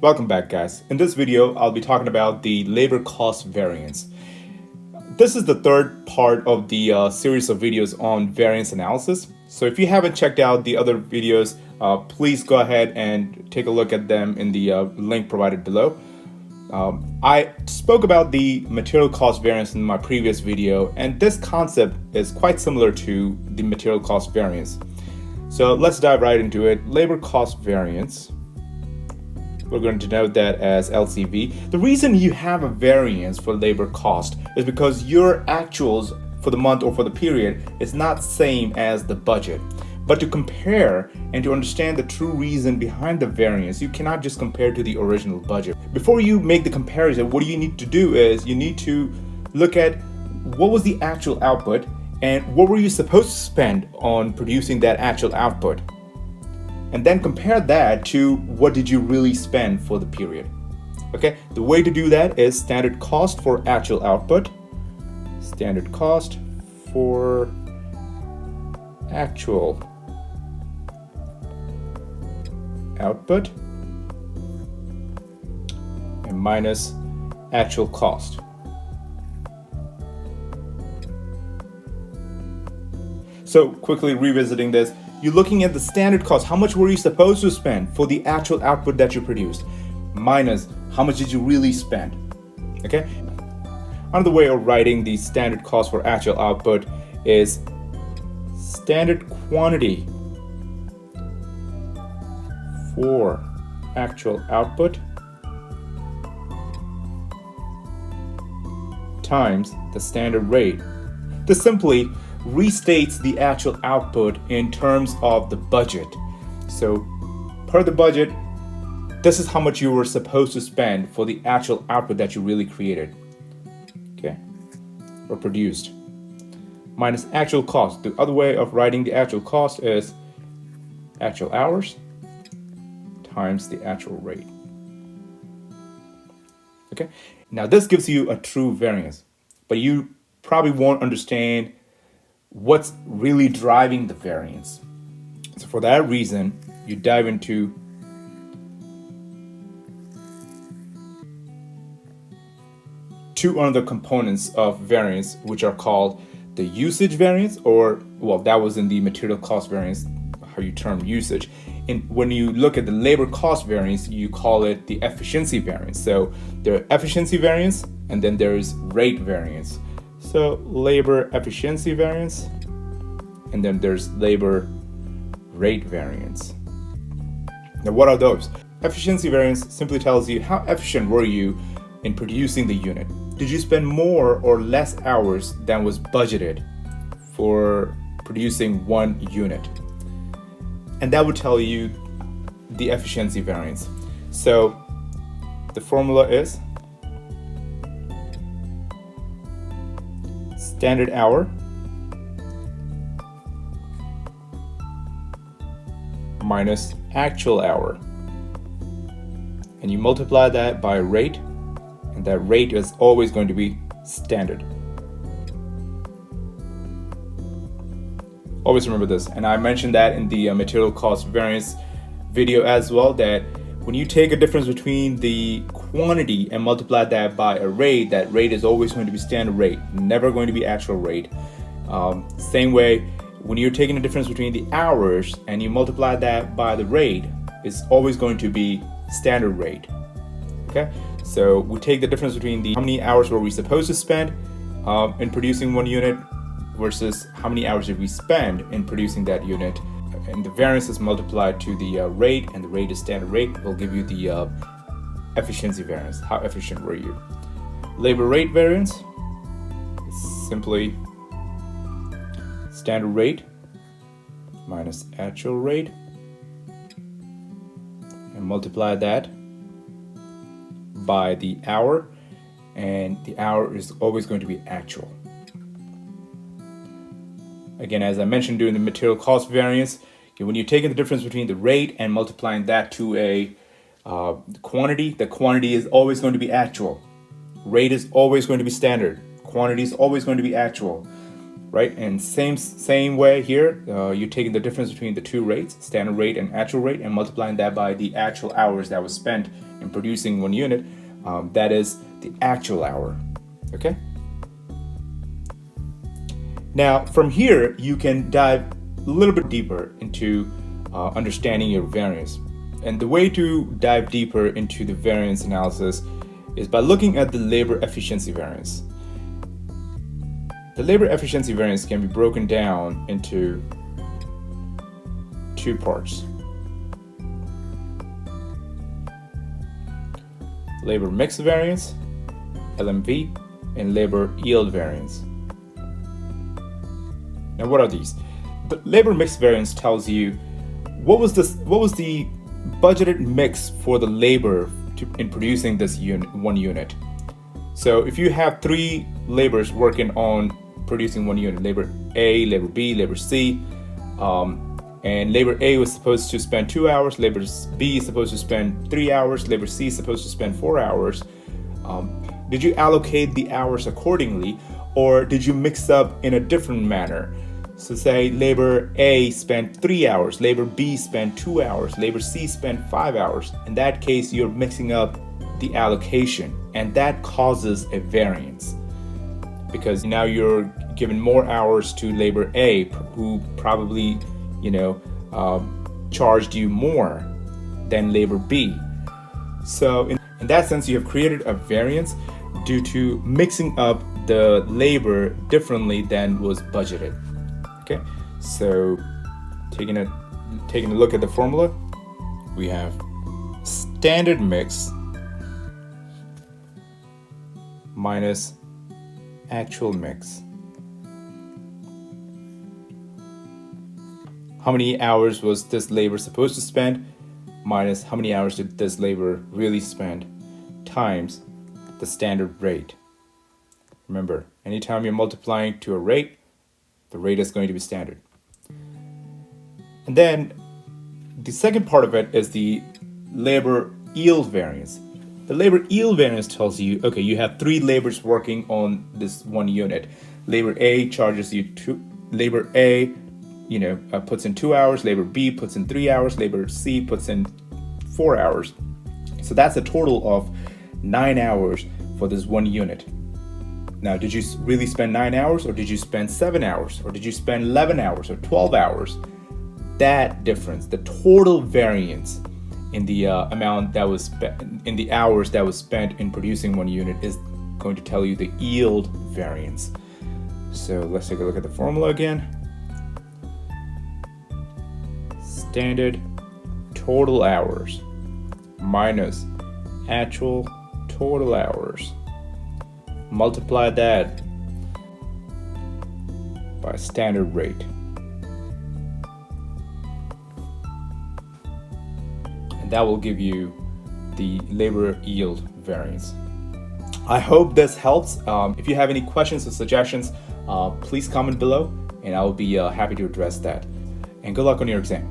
Welcome back, guys. In this video, I'll be talking about the labor cost variance. This is the third part of the series of videos on variance analysis. So if you haven't checked out the other videos, please go ahead and take a look at them in the link provided below. I spoke about the material cost variance in my previous video, and this concept is quite similar to the material cost variance. So let's dive right into it. Labor cost variance. We're going to denote that as LCV. The reason you have a variance for labor cost is because your actuals for the month or for the period is not same as the budget. But to compare and to understand the true reason behind the variance, you cannot just compare to the original budget. Before you make the comparison, what you need to do is you need to look at what was the actual output and what were you supposed to spend on producing that actual output. And then compare that to what did you really spend for the period. Okay, the way to do that is standard cost for actual output, standard cost for actual output, and minus actual cost. So quickly revisiting this, you're looking at the standard cost. How much were you supposed to spend for the actual output that you produced? Minus how much did you really spend? Okay. Another way of writing the standard cost for actual output is standard quantity for actual output times the standard rate. This simply restates the actual output in terms of the budget. So per the budget, this is how much you were supposed to spend for the actual output that you really created, okay, or produced, minus actual cost. The other way of writing the actual cost is actual hours times the actual rate. Okay, now this gives you a true variance, but you probably won't understand what's really driving the variance. So for that reason, you dive into two other components of variance, which are called the usage variance, or, well, that was in the material cost variance, how you term usage. And when you look at the labor cost variance, you call it the efficiency variance. So there are efficiency variance, and then there's rate variance. So labor efficiency variance, and then there's labor rate variance. Now, what are those? Efficiency variance simply tells you how efficient were you in producing the unit. Did you spend more or less hours than was budgeted for producing one unit? And that would tell you the efficiency variance. So the formula is standard hour minus actual hour, and you multiply that by rate, and that rate is always going to be standard. Always remember this, and I mentioned that in the material cost variance video as well, that when you take a difference between the quantity and multiply that by a rate, that rate is always going to be standard rate, never going to be actual rate. Same way, when you're taking the difference between the hours and you multiply that by the rate, it's always going to be standard rate. Okay, so we take the difference between the how many hours were we supposed to spend in producing one unit versus how many hours did we spend in producing that unit, and the variance is multiplied to the rate, and the rate is standard rate, will give you the efficiency variance. How efficient were you? Labor rate variance is simply standard rate minus actual rate, and multiply that by the hour, and the hour is always going to be actual. Again, as I mentioned during the material cost variance, when you're taking the difference between the rate and multiplying that to a quantity, the quantity is always going to be actual. Rate is always going to be standard. Quantity is always going to be actual. right? And same way here, you're taking the difference between the two rates, standard rate and actual rate, and multiplying that by the actual hours that was spent in producing one unit. That is the actual hour, okay? Now, from here, you can dive a little bit deeper into understanding your variance. And the way to dive deeper into the variance analysis is by looking at the labor efficiency variance. The labor efficiency variance can be broken down into two parts: labor mix variance, LMV, and labor yield variance. Now, what are these? The labor mix variance tells you what was the budgeted mix for the labor in producing this one unit. So if you have three laborers working on producing one unit, labor A, labor B, labor C, and labor A was supposed to spend 2 hours, labor B is supposed to spend 3 hours, labor C is supposed to spend 4 hours. Did you allocate the hours accordingly, or did you mix up in a different manner? So say labor A spent 3 hours, labor B spent 2 hours, labor C spent 5 hours. In that case, you're mixing up the allocation, and that causes a variance, because now you're giving more hours to labor A, who probably, charged you more than labor B. So in that sense, you have created a variance due to mixing up the labor differently than was budgeted. Okay, so taking a look at the formula, we have standard mix minus actual mix. How many hours was this labor supposed to spend minus how many hours did this labor really spend times the standard rate. Remember, anytime you're multiplying to a rate, the rate is going to be standard. And then the second part of it is the labor yield variance. The labor yield variance tells you, okay, you have three laborers working on this one unit. Labor A charges you labor A, puts in 2 hours, labor B puts in 3 hours, labor C puts in 4 hours. So that's a total of 9 hours for this one unit. Now, did you really spend 9 hours, or did you spend 7 hours, or did you spend 11 hours or 12 hours? That difference, the total variance in the amount that was spent, in the hours that was spent in producing one unit, is going to tell you the yield variance. So let's take a look at the formula again. Standard total hours minus actual total hours. Multiply that by standard rate. And that will give you the labor yield variance. I hope this helps. If you have any questions or suggestions, please comment below, and I will be happy to address that. And good luck on your exam.